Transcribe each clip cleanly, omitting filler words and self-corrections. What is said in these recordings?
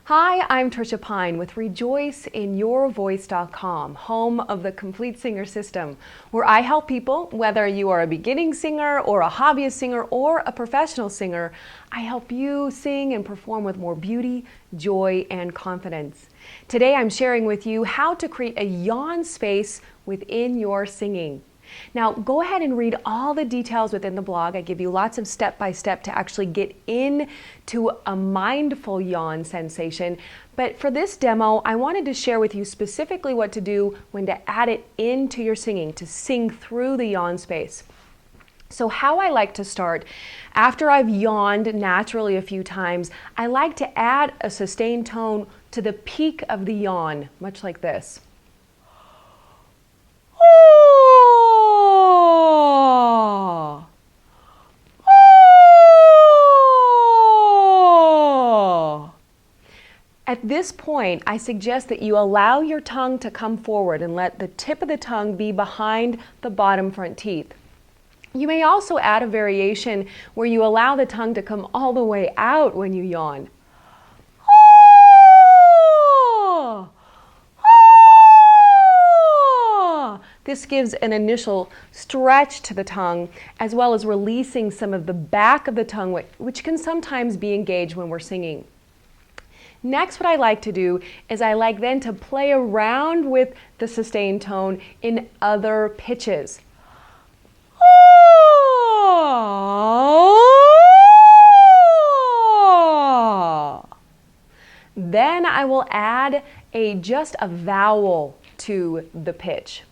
Hi, I'm Tricia Pine with RejoiceInYourVoice.com, home of the Complete Singer System, where I help people, whether you are a beginning singer or a hobbyist singer or a professional singer, I help you sing and perform with more beauty, joy, and confidence. Today I'm sharing with you how to create a yawn space within your singing. Now, go ahead and read all the details within the blog. I give you lots of step-by-step to actually get into a mindful yawn sensation. But for this demo, I wanted to share with you specifically what to do when to add it into your singing, to sing through the yawn space. So how I like to start, after I've yawned naturally a few times, I like to add a sustained tone to the peak of the yawn, much like this. At this point, I suggest that you allow your tongue to come forward and let the tip of the tongue be behind the bottom front teeth. You may also add a variation where you allow the tongue to come all the way out when you yawn. This gives an initial stretch to the tongue, as well as releasing some of the back of the tongue, which can sometimes be engaged when we're singing. Next, what I like to do is I like then to play around with the sustained tone in other pitches. Then I will add just a vowel to the pitch.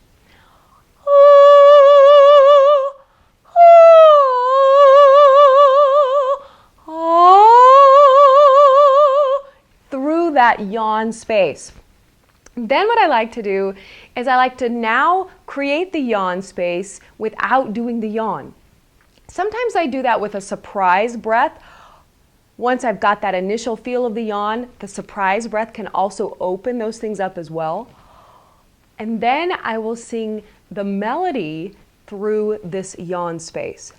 Through that yawn space. Then what I like to do is I like to now create the yawn space without doing the yawn. Sometimes I do that with a surprise breath. Once I've got that initial feel of the yawn, the surprise breath can also open those things up as well. And then I will sing the melody through this yawn space.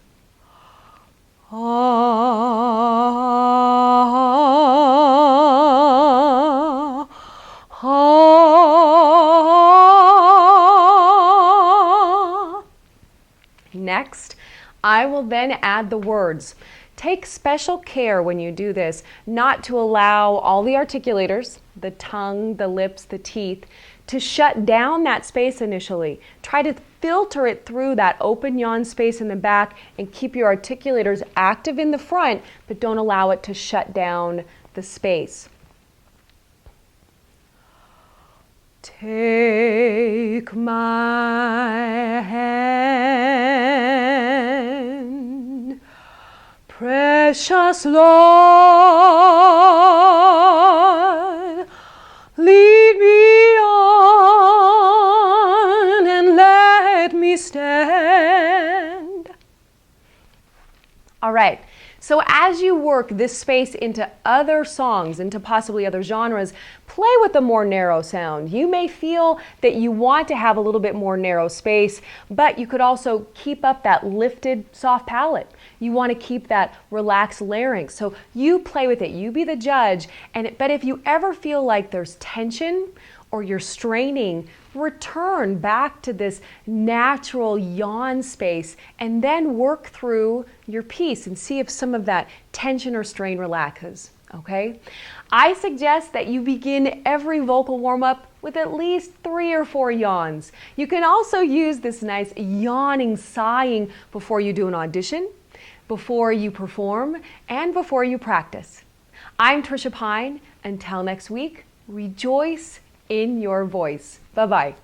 Next, I will then add the words. Take special care when you do this not to allow all the articulators, the tongue, the lips, the teeth, to shut down that space initially. Try to filter it through that open yawn space in the back and keep your articulators active in the front, but don't allow it to shut down the space. Take my hand, precious Lord, lead me on and let me stand. All right. So as you work this space into other songs, into possibly other genres, play with a more narrow sound. You may feel that you want to have a little bit more narrow space, but you could also keep up that lifted, soft palate. You want to keep that relaxed larynx. So you play with it. You be the judge. But if you ever feel like there's tension or you're straining, return back to this natural yawn space and then work through your piece and see if some of that tension or strain relaxes, okay? I suggest that you begin every vocal warm-up with at least 3 or 4 yawns. You can also use this nice yawning, sighing before you do an audition, before you perform, and before you practice. I'm Tricia Pine. Until next week, rejoice in your voice. Bye-bye.